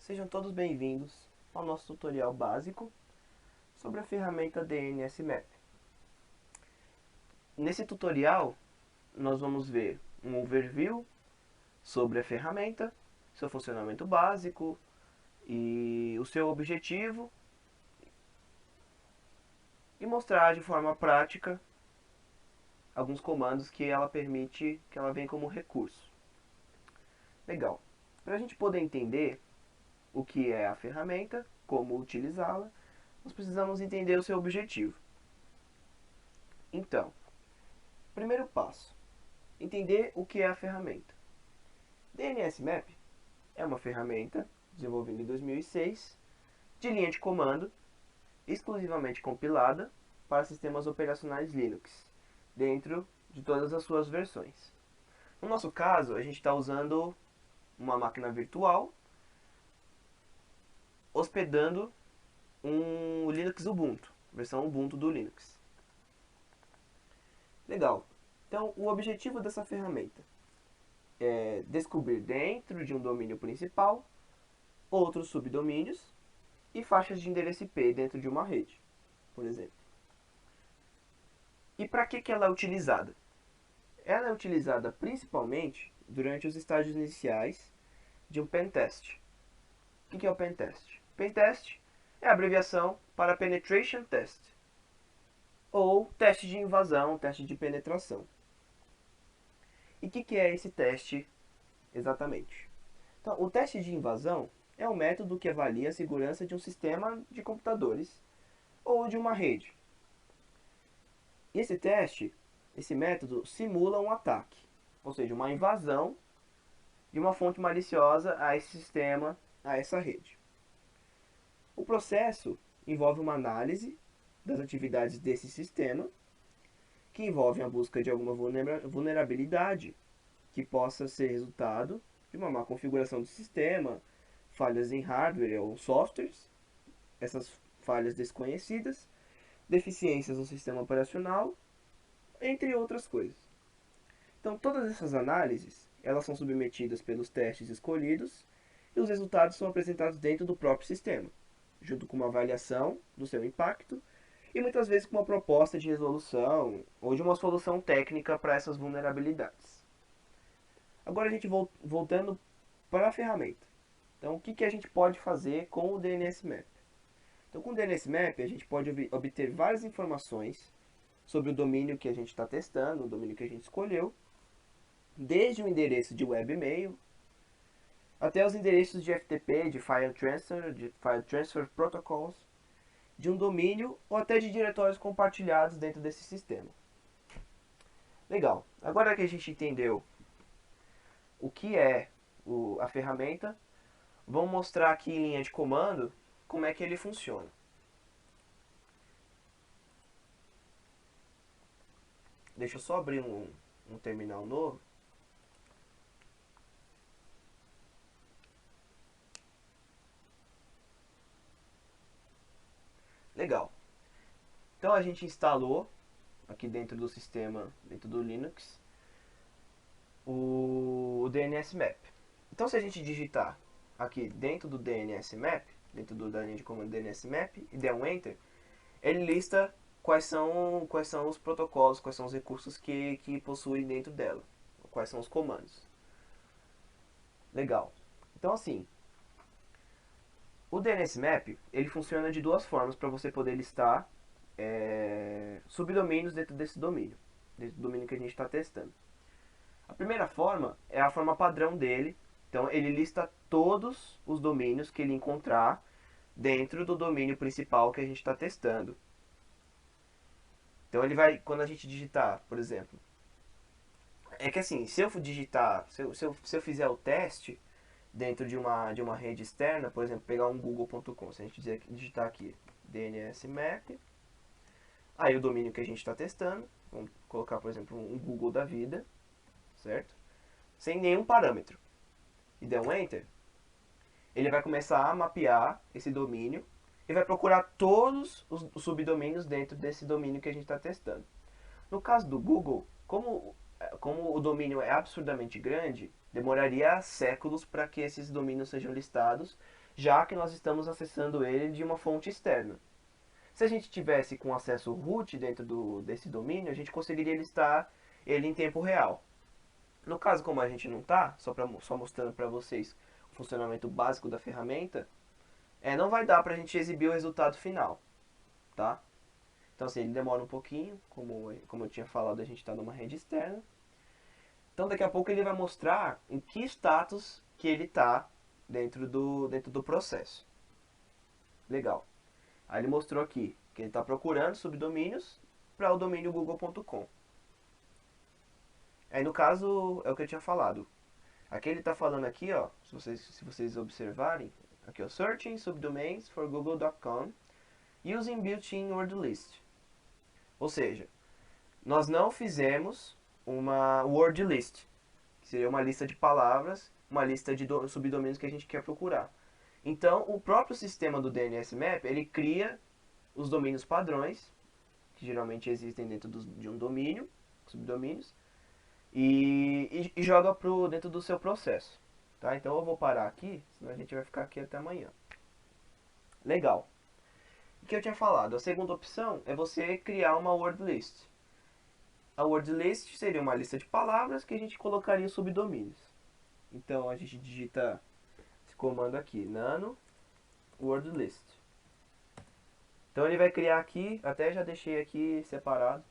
Sejam todos bem-vindos ao nosso tutorial básico sobre a ferramenta DNSMap. Nesse tutorial, nós vamos ver um overview sobre a ferramenta, seu funcionamento básico e o seu objetivo, e mostrar de forma prática alguns comandos que ela permite, que ela vem como recurso. Legal. Para a gente poder entender o que é a ferramenta, como utilizá-la, nós precisamos entender o seu objetivo. Então, primeiro passo, entender o que é a ferramenta. DNSMap é uma ferramenta desenvolvida em 2006 de linha de comando exclusivamente compilada para sistemas operacionais Linux, dentro de todas as suas versões. No nosso caso, a gente está usando uma máquina virtual hospedando um Linux Ubuntu, versão Ubuntu do Linux. Legal. Então, o objetivo dessa ferramenta é descobrir dentro de um domínio principal outros subdomínios e faixas de endereço IP dentro de uma rede, por exemplo. E para que ela é utilizada? Ela é utilizada principalmente durante os estágios iniciais de um pentest. O que é o pentest? Pentest é a abreviação para Penetration Test, ou teste de invasão, teste de penetração. E o que é esse teste exatamente? Então, o teste de invasão é um método que avalia a segurança de um sistema de computadores ou de uma rede. E esse método simula um ataque, ou seja, uma invasão de uma fonte maliciosa a esse sistema, a essa rede. O processo envolve uma análise das atividades desse sistema, que envolve a busca de alguma vulnerabilidade que possa ser resultado de uma má configuração do sistema, falhas em hardware ou softwares, essas falhas desconhecidas, deficiências no sistema operacional, entre outras coisas. Então, todas essas análises, elas são submetidas pelos testes escolhidos e os resultados são apresentados dentro do próprio sistema, junto com uma avaliação do seu impacto e muitas vezes com uma proposta de resolução ou de uma solução técnica para essas vulnerabilidades. Agora a gente voltando para a ferramenta. Então, o que a gente pode fazer com o DNSMap? Então, com o DNSMap, a gente pode obter várias informações sobre o domínio que a gente está testando, o domínio que a gente escolheu, desde o endereço de webmail até os endereços de FTP, de File Transfer Protocols, de um domínio ou até de diretórios compartilhados dentro desse sistema. Legal. Agora que a gente entendeu o que é a ferramenta, vamos mostrar aqui em linha de comando como é que ele funciona. Deixa eu só abrir um terminal novo. Legal. Então a gente instalou aqui dentro do sistema, dentro do Linux, o DNSMap. Então se a gente digitar aqui dentro do DNSMap, dentro da linha de comando DNSMap e der um Enter, ele lista quais são os protocolos, quais são os recursos que possuem dentro dela, quais são os comandos. Legal. Então assim, o DNSMap ele funciona de duas formas para você poder listar subdomínios dentro desse domínio, dentro do domínio que a gente está testando. A primeira forma é a forma padrão dele. Então ele lista todos os domínios que ele encontrar dentro do domínio principal que a gente está testando. Então ele vai, quando a gente digitar, por exemplo, é que assim, se eu digitar, se eu fizer o teste dentro de uma rede externa, por exemplo, pegar um google.com, se a gente digitar aqui DNSMap, aí o domínio que a gente está testando, vamos colocar, por exemplo, um Google da vida, certo? Sem nenhum parâmetro. E der um Enter, ele vai começar a mapear esse domínio e vai procurar todos os subdomínios dentro desse domínio que a gente está testando. No caso do Google, como o domínio é absurdamente grande, demoraria séculos para que esses domínios sejam listados já que nós estamos acessando ele de uma fonte externa. Se a gente tivesse com acesso root dentro desse domínio, a gente conseguiria listar ele em tempo real. No caso, como a gente não está, só mostrando para vocês o funcionamento básico da ferramenta, não vai dar para a gente exibir o resultado final, tá? Então, assim, ele demora um pouquinho, como eu tinha falado, a gente está numa rede externa. Então, daqui a pouco ele vai mostrar em que status que ele está dentro do processo. Legal. Aí ele mostrou aqui que ele está procurando subdomínios para o domínio google.com. Aí, no caso, é o que eu tinha falado. Aqui ele está falando aqui, ó, se vocês observarem, aqui ó, searching subdomains for google.com using built-in word list. Ou seja, nós não fizemos uma word list, que seria uma lista de palavras, uma lista de subdomínios que a gente quer procurar. Então, o próprio sistema do DNS Map, ele cria os domínios padrões, que geralmente existem dentro de um domínio, subdomínios, e joga dentro do seu processo. Tá? Então eu vou parar aqui, senão a gente vai ficar aqui até amanhã. Legal. O que eu tinha falado, a segunda opção é você criar uma word list. A word list seria uma lista de palavras que a gente colocaria subdomínios. Então a gente digita esse comando aqui, nano word list. Então ele vai criar aqui, até já deixei aqui separado,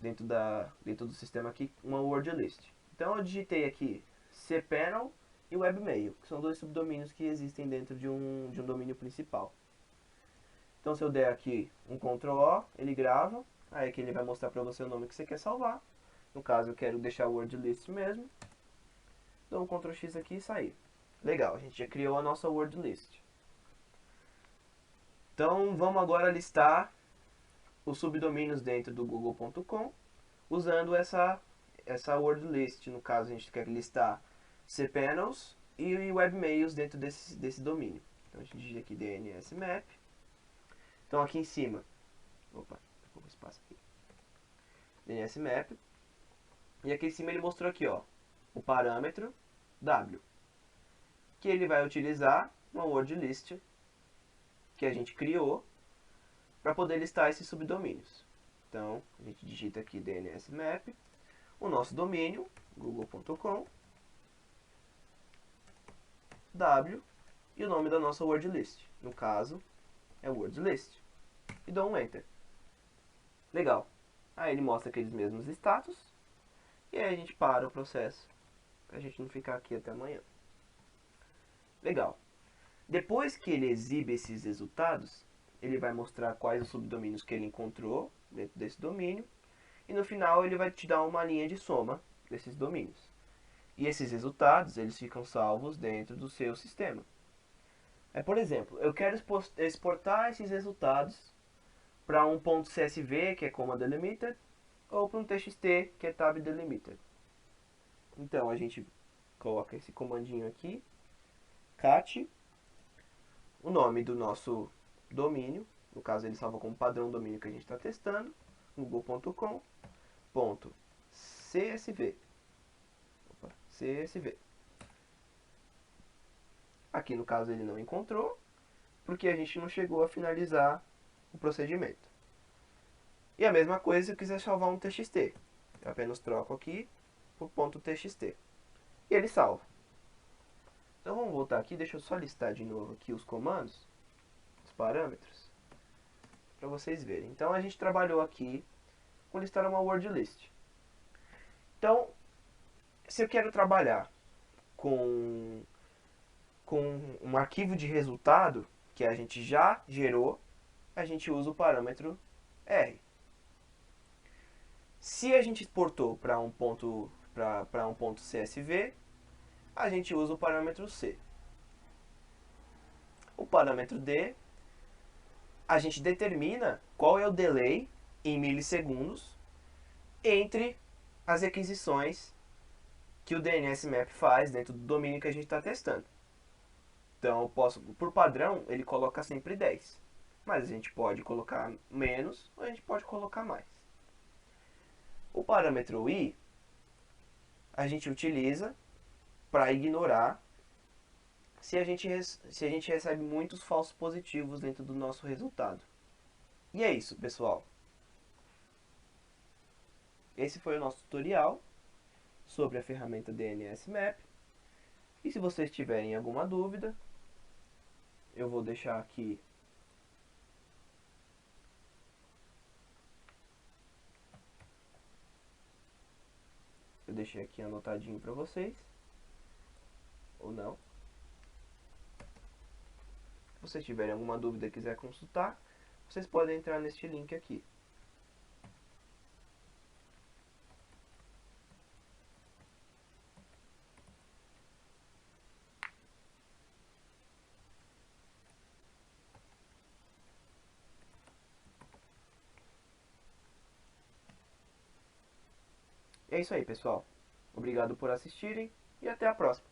dentro do sistema aqui, uma word list. Então eu digitei aqui cPanel e webmail, que são dois subdomínios que existem dentro de um domínio principal. Então se eu der aqui um Ctrl O, ele grava, aí aqui ele vai mostrar para você o nome que você quer salvar. No caso eu quero deixar o word list mesmo. Dou um Ctrl X aqui e sair. Legal, a gente já criou a nossa word list. Então vamos agora listar os subdomínios dentro do google.com usando essa word list. No caso a gente quer listar cPanels e webmails dentro desse domínio. Então a gente digita aqui DNS Map. Então aqui em cima, opa, ficou um espaço aqui, DNS Map, e aqui em cima ele mostrou aqui, ó, o parâmetro W, que ele vai utilizar uma word list que a gente criou para poder listar esses subdomínios. Então a gente digita aqui DNS Map, o nosso domínio, google.com, W e o nome da nossa word list. No caso, é word list. E dou um Enter. Legal. Aí ele mostra aqueles mesmos status. E aí a gente para o processo. Pra gente não ficar aqui até amanhã. Legal. Depois que ele exibe esses resultados, ele vai mostrar quais os subdomínios que ele encontrou dentro desse domínio. E no final ele vai te dar uma linha de soma desses domínios. E esses resultados, eles ficam salvos dentro do seu sistema. Por exemplo, eu quero exportar esses resultados para um .csv, que é comma delimited, ou para um txt, que é tab delimited. Então a gente coloca esse comandinho aqui, cat, o nome do nosso domínio, no caso ele salva como padrão domínio que a gente está testando, google.com, .csv. CSV. Aqui no caso ele não encontrou, porque a gente não chegou a finalizar o procedimento. E a mesma coisa se eu quiser salvar um txt. Eu apenas troco aqui por .txt. E ele salva. Então vamos voltar aqui, deixa eu só listar de novo aqui os comandos, os parâmetros, para vocês verem. Então a gente trabalhou aqui com listar uma word list. Então, se eu quero trabalhar com um arquivo de resultado que a gente já gerou, a gente usa o parâmetro R. Se a gente exportou para um ponto CSV, a gente usa o parâmetro C. O parâmetro D, a gente determina qual é o delay em milissegundos entre as requisições que o DNS Map faz dentro do domínio que a gente está testando. Então, por padrão, ele coloca sempre 10. Mas a gente pode colocar menos ou a gente pode colocar mais. O parâmetro I, a gente utiliza para ignorar se a gente recebe muitos falsos positivos dentro do nosso resultado. E é isso, pessoal. Esse foi o nosso tutorial sobre a ferramenta DNS Map. E se vocês tiverem alguma dúvida, eu vou deixar aqui anotadinho para vocês, ou não. Se vocês tiverem alguma dúvida e quiser consultar, vocês podem entrar neste link aqui. É isso aí, pessoal. Obrigado por assistirem e até a próxima.